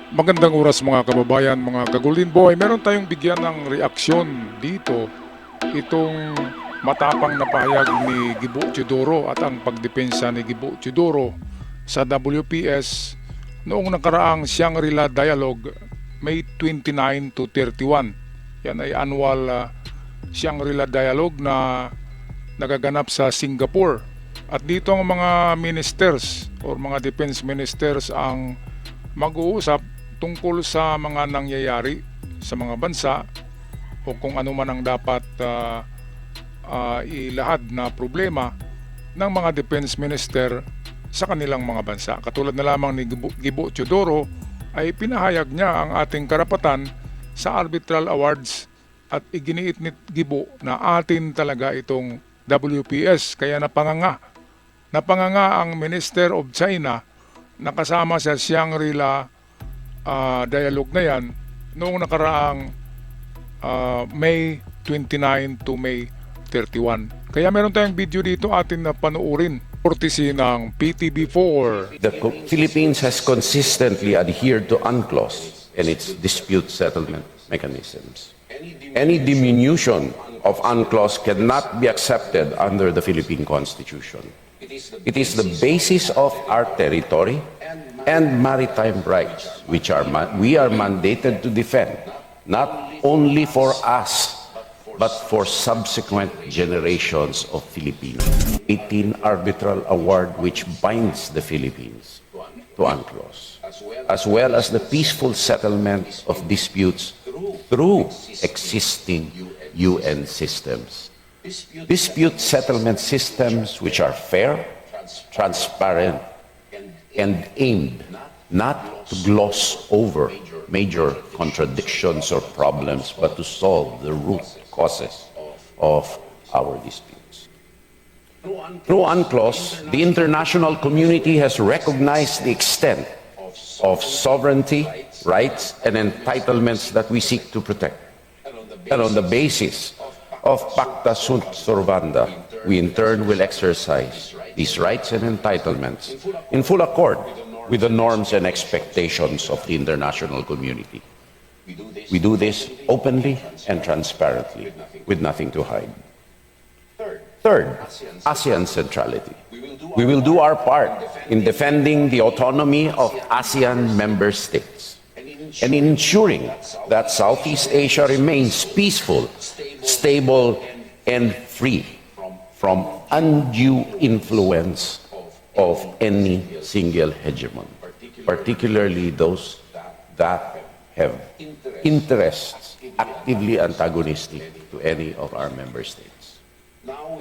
Magandang oras mga kababayan, mga ka-Golden Boy. Meron tayong bigyan ng reaksyon dito. Itong matapang na pahayag ni Gibo Teodoro at ang pagdepensa ni Gibo Teodoro sa WPS noong nakaraang Shangri-La Dialogue May 29 to 31. Yan ay annual Shangri-La Dialogue na nagaganap sa Singapore. At dito ang mga ministers or mga defense ministers ang mag-uusap tungkol sa mga nangyayari sa mga bansa o kung ano man ang dapat ilahad na problema ng mga defense minister sa kanilang mga bansa. Katulad na lamang ni Gibo Teodoro ay pinahayag niya ang ating karapatan sa arbitral awards at iginiit ni Gibo na atin talaga itong WPS. Kaya napanganga ang Minister of China na kasama sa Shangri-La dialogue na yan noong nakaraang May 29 to May 31. Kaya meron tayong video dito atin na panoorin. Courtesy ng PTB4. The Philippines has consistently adhered to UNCLOS and its dispute settlement mechanisms. Any diminution of UNCLOS cannot be accepted under the Philippine Constitution. It is the basis of our territory and maritime rights, which we are mandated to defend, not only for us, but for subsequent generations of Filipinos. 18 arbitral award which binds the Philippines to UNCLOS, as well as the peaceful settlement of disputes through existing UN systems. Dispute settlement systems which are fair, transparent, and aimed not to gloss over major contradictions or problems, but to solve the root causes of our disputes. Through UNCLOS, the international community has recognized the extent of sovereignty, rights, and entitlements that we seek to protect. And on the basis of Pacta Sunt Servanda, we in turn will exercise these rights and entitlements in full accord with the norms and expectations of the international community. We do this openly and transparently, with nothing to hide. Third, ASEAN centrality. We will do our part in defending the autonomy of ASEAN member states and in ensuring that Southeast Asia remains peaceful, stable, and free from undue influence of any single hegemon, particularly those that have interests actively antagonistic to any of our member states.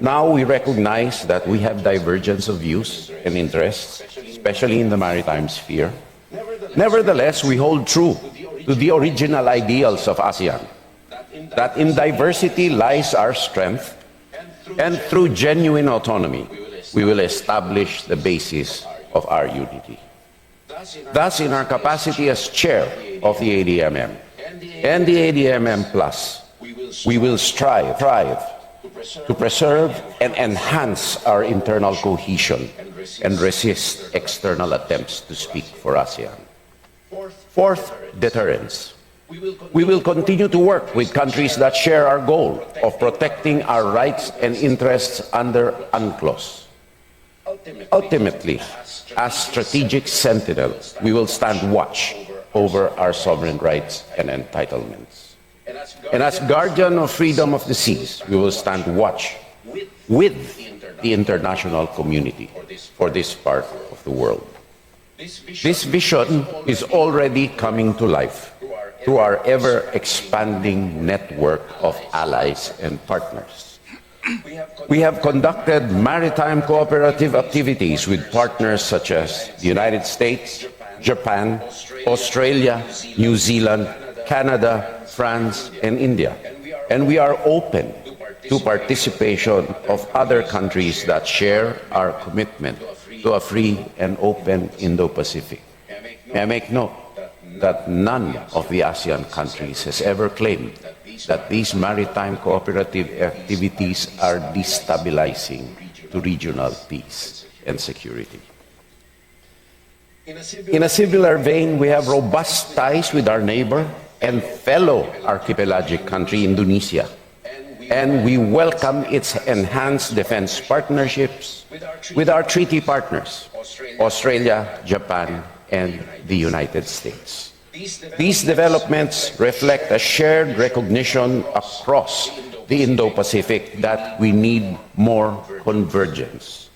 Now we recognize that we have divergence of views and interests, especially in the maritime sphere. Nevertheless, we hold true to the original ideals of ASEAN, that in diversity lies our strength, and through genuine autonomy, we will establish the basis of our unity. Thus, in our capacity as chair of the ADMM and the ADMM Plus, we will strive to preserve and enhance our internal cohesion and resist external attempts to speak for ASEAN. Fourth, deterrence. We will continue to work with countries that share our goal of protecting our rights and interests under UNCLOS. Ultimately, as strategic sentinel, we will stand watch over our sovereign rights and entitlements. And as guardian of freedom of the seas, we will stand watch with the international community for this part of the world. This vision is already coming to life through our ever-expanding network of allies and partners. We have conducted maritime cooperative activities with partners such as the United States, Japan, Australia, New Zealand, Canada, France, and India. And we are open to participation of other countries that share our commitment to a free and open Indo-Pacific. May I make note that none of the ASEAN countries has ever claimed that these maritime cooperative activities are destabilizing to regional peace and security. In a similar vein, we have robust ties with our neighbor and fellow archipelagic country, Indonesia, and we welcome its enhanced defense partnerships with our treaty partners, Australia, Japan, and the United States. These developments reflect a shared recognition across the Indo-Pacific that we need more convergence.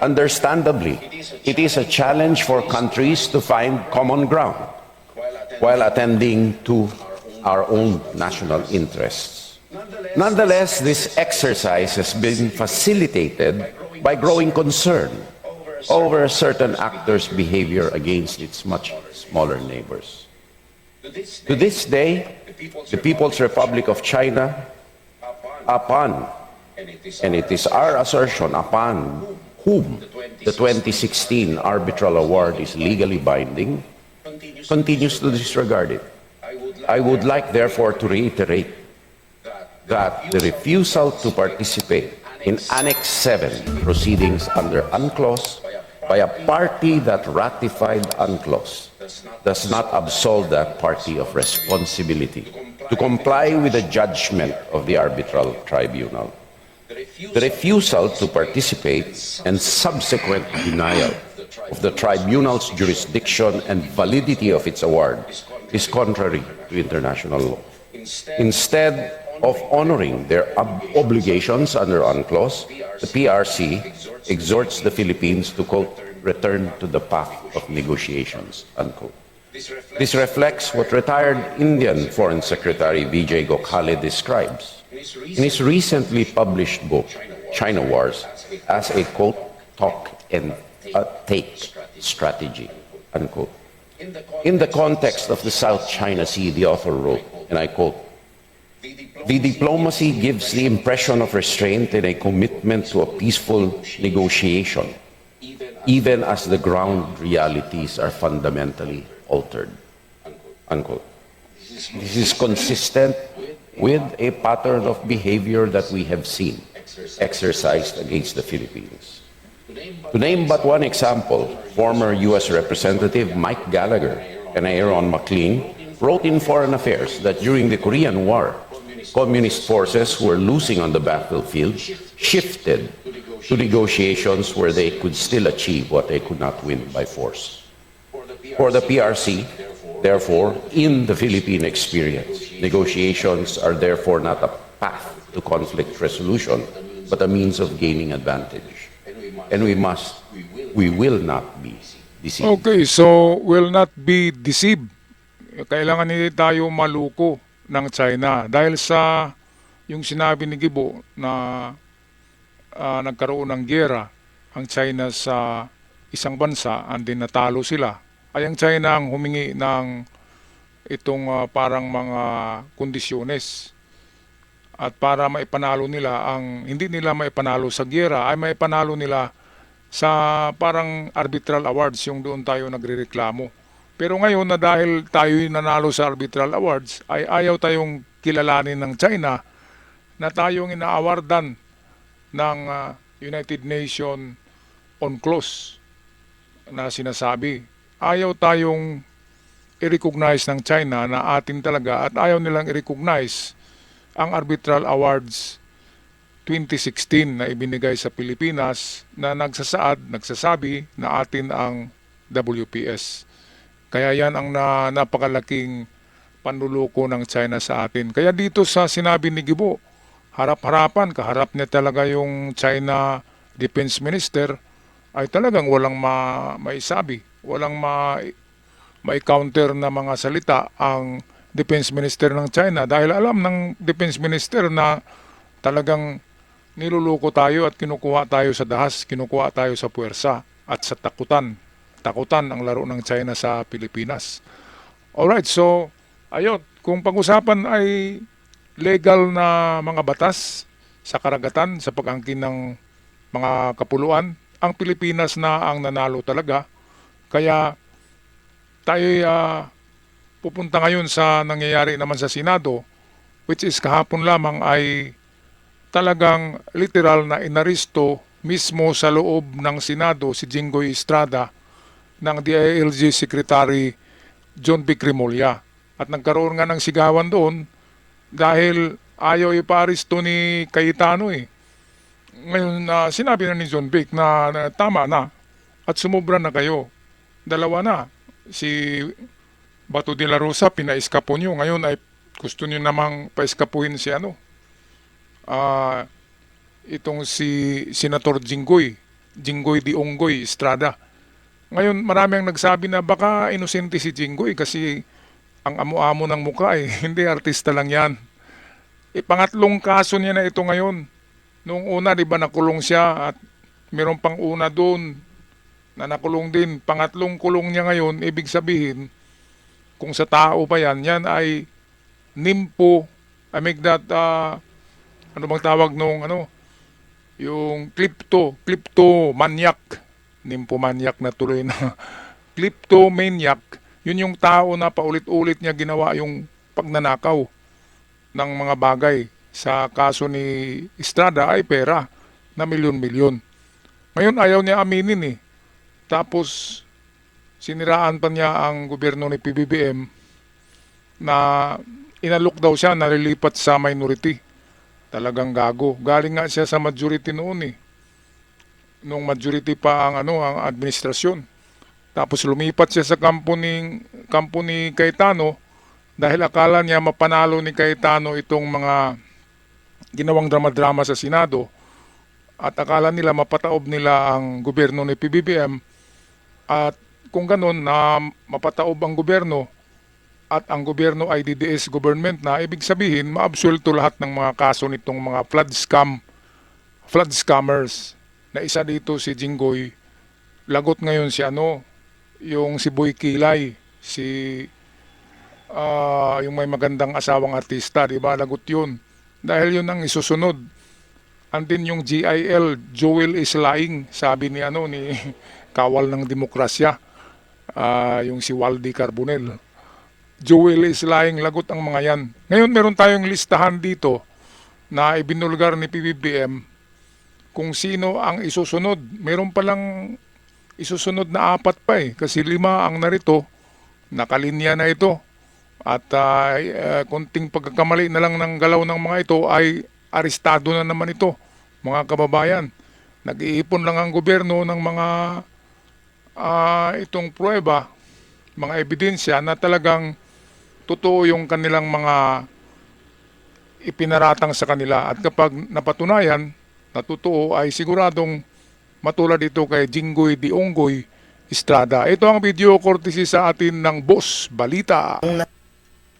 Understandably, it is a challenge for countries to find common ground while attending to our own national interests. Nonetheless, this exercise has been facilitated by growing concern over certain actors' behavior against its much smaller neighbors. To this day, the People's Republic of China, upon, and it is our assertion, upon whom the 2016 arbitral award is legally binding, continues to disregard it. I would like, therefore, to reiterate that the refusal to participate in Annex 7 proceedings under UNCLOS by a party that ratified UNCLOS does not absolve that party of responsibility to comply with the judgment of the arbitral tribunal. The refusal to participate and subsequent denial of the tribunal's jurisdiction and validity of its award is contrary to international law. Instead of honoring their obligations under UNCLOS, the PRC exhorts the Philippines to, quote, return to the path of negotiations, unquote. This reflects what retired Indian Foreign Secretary Vijay Gokhale describes in his recently published book, China Wars, as a, quote, talk and take strategy, unquote. In the context of the South China Sea, the author wrote, and I quote, the diplomacy gives the impression of restraint and a commitment to a peaceful negotiation, even as the ground realities are fundamentally altered, unquote. This is consistent with a pattern of behavior that we have seen exercised against the Philippines. To name but one example, former U.S. Representative Mike Gallagher and Aaron McLean wrote in Foreign Affairs that during the Korean War, communist forces who were losing on the battlefield shifted to negotiations where they could still achieve what they could not win by force. For the PRC, therefore, in the Philippine experience, negotiations are therefore not a path to conflict resolution, but a means of gaining advantage. And we will not be deceived. Okay, so will not be deceived. Kailangan hindi tayo maluko ng China dahil sa yung sinabi ni Gibo na nagkaroon ng giyera ang China sa isang bansa and then natalo sila. Ay ang China ang humingi ng itong parang mga kondisyones. At para maipanalo nila ang hindi nila maipanalo sa giyera ay maipanalo nila sa parang arbitral awards yung doon tayo nagrereklamo. Pero ngayon na dahil tayo'y nanalo sa arbitral awards ay ayaw tayong kilalanin ng China na tayong inaawardan ng United Nations UNCLOS na sinasabi. Ayaw tayong i-recognize ng China na atin talaga at ayaw nilang i-recognize ang Arbitral Awards 2016 na ibinigay sa Pilipinas na nagsasabi na atin ang WPS. Kaya yan ang napakalaking panluloko ng China sa atin. Kaya dito sa sinabi ni Gibo, harap-harapan, kaharap niya talaga yung China Defense Minister, ay talagang walang maisabi, walang mai-counter na mga salita ang Defense Minister ng China dahil alam ng Defense Minister na talagang niluluko tayo at kinukuha tayo sa dahas, kinukuha tayo sa puwersa at sa takutan. Takutan ang laro ng China sa Pilipinas. Alright, so ayun, kung pag-usapan ay legal na mga batas sa karagatan, sa pag-angkin ng mga kapuluan, ang Pilipinas na ang nanalo talaga. Kaya tayo pupunta ngayon sa nangyayari naman sa Senado, which is kahapon lamang ay talagang literal na inaristo mismo sa loob ng Senado si Jinggoy Estrada ng DILG Secretary John B. Crimolia. At nagkaroon nga ng sigawan doon dahil ayaw iparisto ni Cayetano eh. Ngayon, sinabi na ni John Vic na tama na at sumubra na kayo. Dalawa na. Si Bato de la Rosa, pinaiskapo nyo. Ngayon ay gusto nyo namang paiskapuhin si itong si Senator Jinggoy de Onggoy Estrada. Ngayon, marami ang nagsabi na baka inosente si Jinggoy kasi ang amo-amo ng mukha eh. Hindi, artista lang yan. Pangatlong kaso niya na ito ngayon. Noong una, di ba, nakulong siya at meron pang una doon na nakulong din. Pangatlong kulong niya ngayon, ibig sabihin, kung sa tao pa yan, yan ay nimpo, I make that, ano bang tawag nung, yung kleptomaniac. Nymphomaniac na tuloy na. Kleptomaniac, yun yung tao na paulit-ulit niya ginawa yung pagnanakaw ng mga bagay. Sa kaso ni Estrada ay pera na milyon-milyon. Ngayon ayaw niya aminin eh. Tapos siniraan pa niya ang gobyerno ni PBBM na inalok daw siya, nalilipat sa minority. Talagang gago. Galing nga siya sa majority noon eh. Nung majority pa ang ang administrasyon. Tapos lumipat siya sa kampo ni Cayetano dahil akala niya mapanalo ni Cayetano itong mga ginawang drama-drama sa Senado at akala nila mapataob nila ang gobyerno ni PBBM at kung ganun na mapataob ang gobyerno at ang gobyerno ay DDS government na, ibig sabihin maabsuelto lahat ng mga kaso nitong mga flood scammers. Na isa dito si Jinggoy, lagot ngayon si yung si Boy Kilay, yung may magandang asawang artista, di ba? Lagot yun. Dahil yun ang isusunod. Andin yung GIL, Joel is lying, sabi ni ni kawal ng demokrasya, yung si Waldy Carbonell. Joel is lying, lagot ang mga yan. Ngayon meron tayong listahan dito na ibinulgar ni PBBM kung sino ang isusunod. Meron palang isusunod na 4 pa eh. Kasi 5 ang narito. Nakalinya na ito. At konting pagkakamali na lang ng galaw ng mga ito ay arestado na naman ito. Mga kababayan. Nag-iipon lang ang gobyerno ng mga itong pruweba, mga ebidensya na talagang totoo yung kanilang mga ipinaratang sa kanila. At kapag napatunayan na totoo ay siguradong matulad ito kay Jinggoy de Onggoy Estrada. Ito ang video courtesy sa atin ng Boss Balita.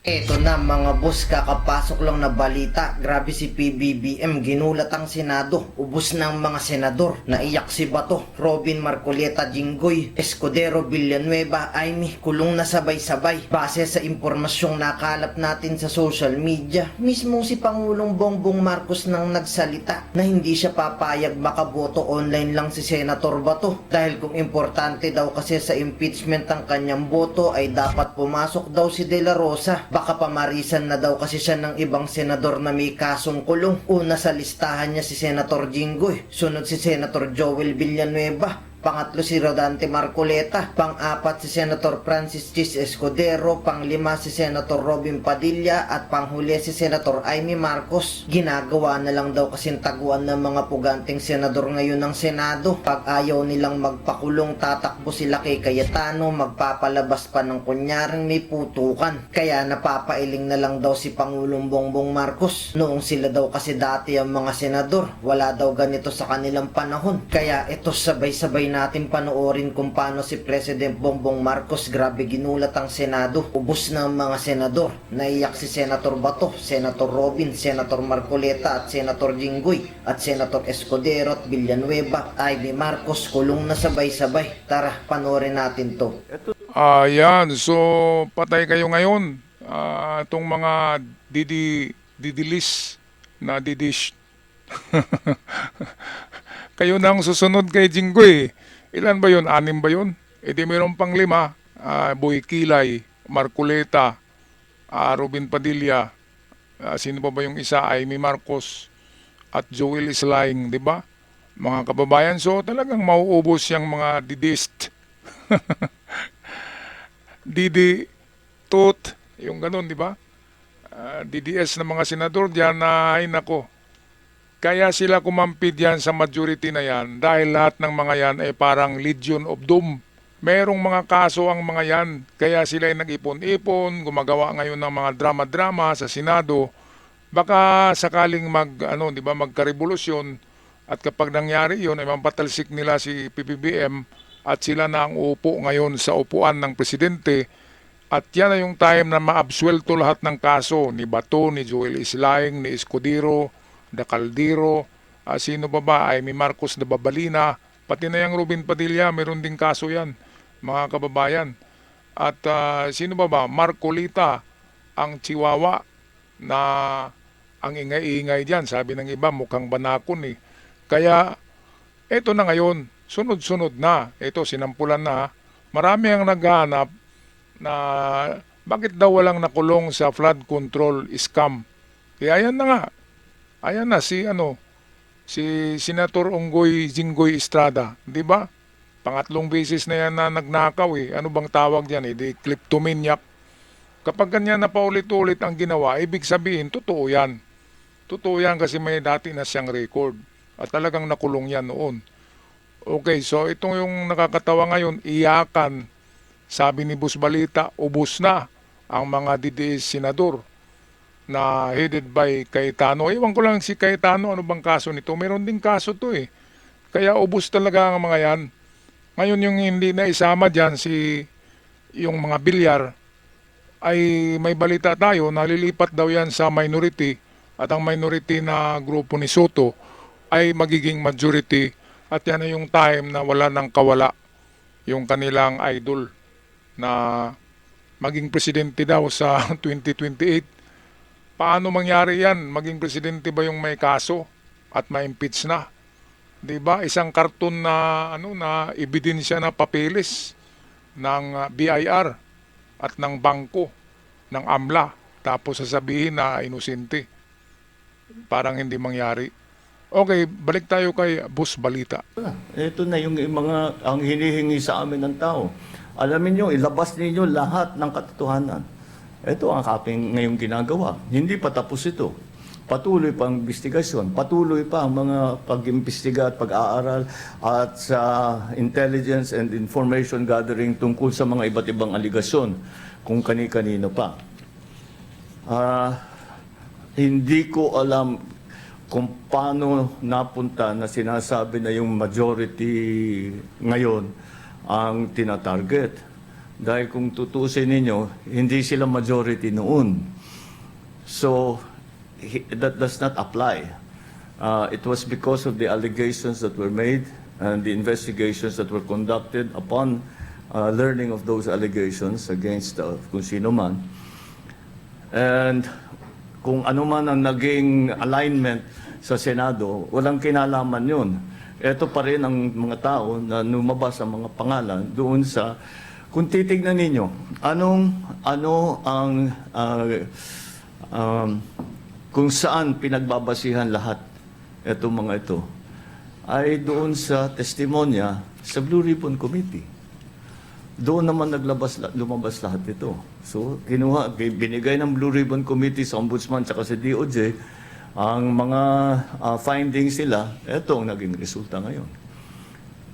Ito na mga boss, kakapasok lang na balita. Grabe si PBBM, ginulat ang Senado. Ubus ng mga senador. Naiyak si Bato, Robin Marcoleta, Jinggoy, Escudero, Villanueva, Aimee, kulong na sabay-sabay. Base sa impormasyong nakalap natin sa social media, mismo si Pangulong Bongbong Marcos nang nagsalita na hindi siya papayag makaboto online lang si Senator Bato. Dahil kung importante daw kasi sa impeachment ang kanyang boto ay dapat pumasok daw si De La Rosa. Baka pamarisan na daw kasi siya ng ibang senador na may kasong kulong. Una sa listahan niya si Senator Jinggoy, sunod si Senator Joel Villanueva, pangatlo si Rodante Marcoleta, pang-4 si Senator Francis Chis Escudero, pang-5 si Senator Robin Padilla, at panghuli si Senator Aimee Marcos. Ginagawa na lang daw kasing taguan ng mga puganting senador ngayon ng Senado. Pag ayaw nilang magpakulong, tatakbo sila kay Cayetano, magpapalabas pa ng kunyaring may putukan. Kaya napapailing na lang daw si Pangulong Bongbong Marcos. Noong sila daw kasi dati ang mga senador, wala daw ganito sa kanilang panahon. Kaya ito sabay-sabay natin panoorin kung paano si President Bongbong Marcos grabe ginulat ang Senado. Ubos na ang mga senador. Naiyak si Senator Bato, Senator Robin, Senator Marcoleta at Senator Jinggoy, at Senator Escudero at Villanueva, Aimee Marcos kulong na sabay-sabay. Tara, panoorin natin to. Yan, so patay kayo ngayon. Itong mga didilis na didish. Kayo nang susunod kay Jinggoy. Ilan ba yun? 6 ba yun? E di mayroon pang 5. Boy Kilay, Marcoleta, Robin Padilla, sino pa ba yung isa? Aimee Marcos at Joel is lying, di ba? Mga kababayan, so talagang mauubos yung mga didist. Didi Tut, yung ganun, di ba? DDS ng mga senador diyan na ay nako. Kaya sila kumampi diyan sa majority na yan dahil lahat ng mga yan ay parang Legion of Doom. Merong mga kaso ang mga yan. Kaya sila ay nag-ipon-ipon, gumagawa ngayon ng mga drama-drama sa Senado. Baka sakaling di ba, magka-revolusyon at kapag nangyari 'yon ay mapatalsik nila si PBBM at sila na ang uupo ngayon sa upuan ng presidente. At yan na yung time na maabsuelto lahat ng kaso ni Bato, ni Joel Islaing, ni Escudero, da Caldero, sino pa ba, ay may Marcos na Babalina, pati na yung Ruben Padilla, meron ding kaso yan, mga kababayan. At sino ba, Marcolita, ang Chihuahua, na ang ingay-ingay dyan, sabi ng iba, mukhang banakon eh. Kaya, eto na ngayon, sunod-sunod na, eto sinampulan na, marami ang naghahanap na bakit daw walang nakulong sa flood control scam. Kaya ayan na nga. Ayan na si Senator Onggoy Jinggoy Estrada, 'di ba? Pangatlong beses na yan na nagnakaw eh. Ano bang tawag diyan eh? Di kleptomaniac. Kapag ganyan na paulit-ulit ang ginawa, ibig sabihin totoo yan. Totoo yan kasi may dati na siyang record at talagang nakulong yan noon. Okay, so itong yung nakakatawa ngayon, iyakan. Sabi ni Bus Balita, ubos na ang mga DDS senador na headed by Cayetano. Ewan ko lang si Cayetano, ano bang kaso nito? Meron ding kaso to eh. Kaya ubos talaga ang mga yan. Ngayon yung hindi na isama dyan, yung mga bilyar, ay may balita tayo, nalilipat daw yan sa minority at ang minority na grupo ni Soto ay magiging majority at yan na yung time na wala nang kawala yung kanilang idol na maging presidente daw sa 2028. Paano mangyari yan? Maging presidente ba yung may kaso at ma-impeach na? 'Di ba? Isang karton na na ebidensya na papeles ng BIR at ng bangko ng AMLA tapos sasabihin na inosente. Parang hindi mangyari. Okay, balik tayo kay Bus Balita. Ito na yung mga ang hinihingi sa amin ng tao. Alamin nyo, ilabas ninyo lahat ng katotohanan. Ito ang aking ngayong ginagawa. Hindi pa tapos ito. Patuloy pa ang investigasyon. Patuloy pa ang mga pag-imbestiga at pag-aaral at sa intelligence and information gathering tungkol sa mga iba't ibang aligasyon kung kani-kanino pa. Hindi ko alam kung paano napunta na sinasabi na yung majority ngayon ang tinatarget. Dahil kung tutusin ninyo, hindi sila majority noon. So, that does not apply. It was because of the allegations that were made and the investigations that were conducted upon learning of those allegations against kung sino man. And kung ano man ang naging alignment sa Senado, walang kinalaman yun. Ito pa rin ang mga tao na lumabas ang mga pangalan doon sa, kung titignan ninyo, kung saan pinagbabasihan lahat itong mga ito, ay doon sa testimonya sa Blue Ribbon Committee. Doon naman lumabas lahat ito. So, binigay ng Blue Ribbon Committee sa Ombudsman at sa DOJ, ang mga findings sila, ito ang naging resulta ngayon.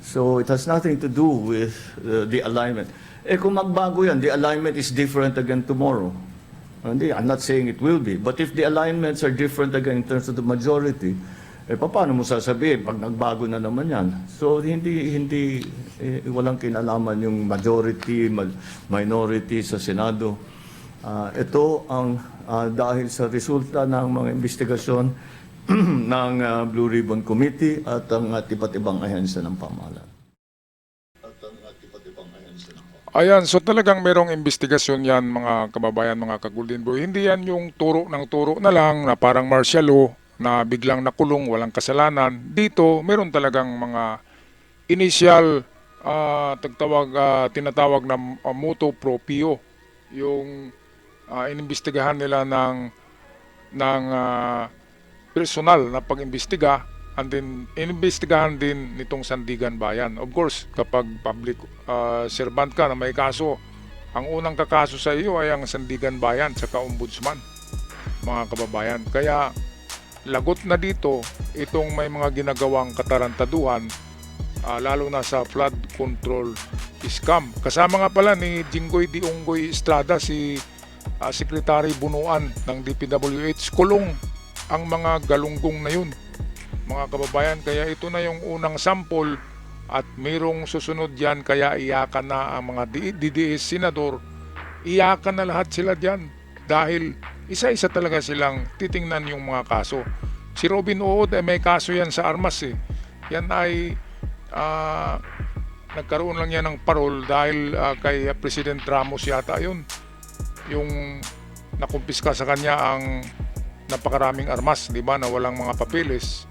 So it has nothing to do with the alignment. Kung magbago yan, the alignment is different again tomorrow. I'm not saying it will be, but if the alignments are different again in terms of the majority, paano mo sasabihin pag nagbago na naman yan? So walang kinalaman yung majority, minority sa Senado. Ito ang dahil sa resulta ng mga investigasyon ng Blue Ribbon Committee at ang iba't ibang ahensya ng pamahalaan. Ayan, so talagang merong investigasyon yan mga kababayan, mga ka-Golden Boy. Hindi yan yung turo ng turo na lang na parang martial law na biglang nakulong, walang kasalanan. Dito, meron talagang mga initial tinatawag na motu proprio. Yung inimbestigahan nila ng personal na pag-imbestiga and then inimbestigahan din nitong Sandigan Bayan. Of course, kapag public servant ka na may kaso, ang unang kakaso sa iyo ay ang Sandigan Bayan sa Ombudsman, mga kababayan. Kaya lagot na dito itong may mga ginagawang katarantaduhan, lalo na sa flood control scam. Kasama nga pala ni Jinggoy D. Onggoy Estrada, si Secretary Bunuan ng DPWH. Kulong ang mga galunggong na yun, mga kababayan. Kaya ito na yung unang sample at mayroong susunod yan. Kaya iyakan na ang mga DDS senador, iyakan na lahat sila dyan dahil isa-isa talaga silang titingnan yung mga kaso. Si Robin Hood may kaso yan sa armas eh. Yan ay nagkaroon lang yan ng parol dahil kay President Ramos yata yun, yung nakumpiska sa kanya ang napakaraming armas, di ba, na walang mga papeles.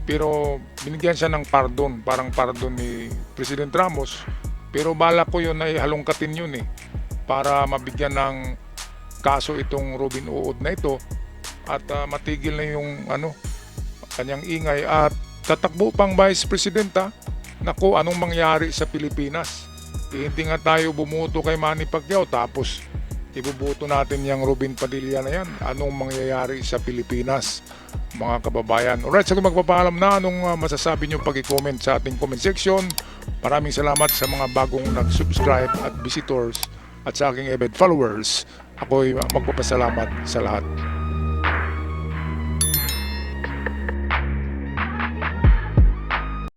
Pero binigyan siya ng pardon, parang pardon ni President Ramos. Pero bala ko yun ay halongkatin yun eh, para mabigyan ng kaso itong Robin Hood na ito at matigil na yung kanyang ingay at tatakbo pang Vice President. Naku, anong mangyari sa Pilipinas? Hindi nga tayo bumuto kay Manny Pacquiao tapos ibubuto natin yung Robin Padilla na yan. Anong mangyayari sa Pilipinas, mga kababayan? Alright, so kung magpapaalam na, anong masasabi nyo pag-comment sa ating comment section. Maraming salamat sa mga bagong nag-subscribe at visitors at sa aking avid followers. Ako'y magpapasalamat sa lahat.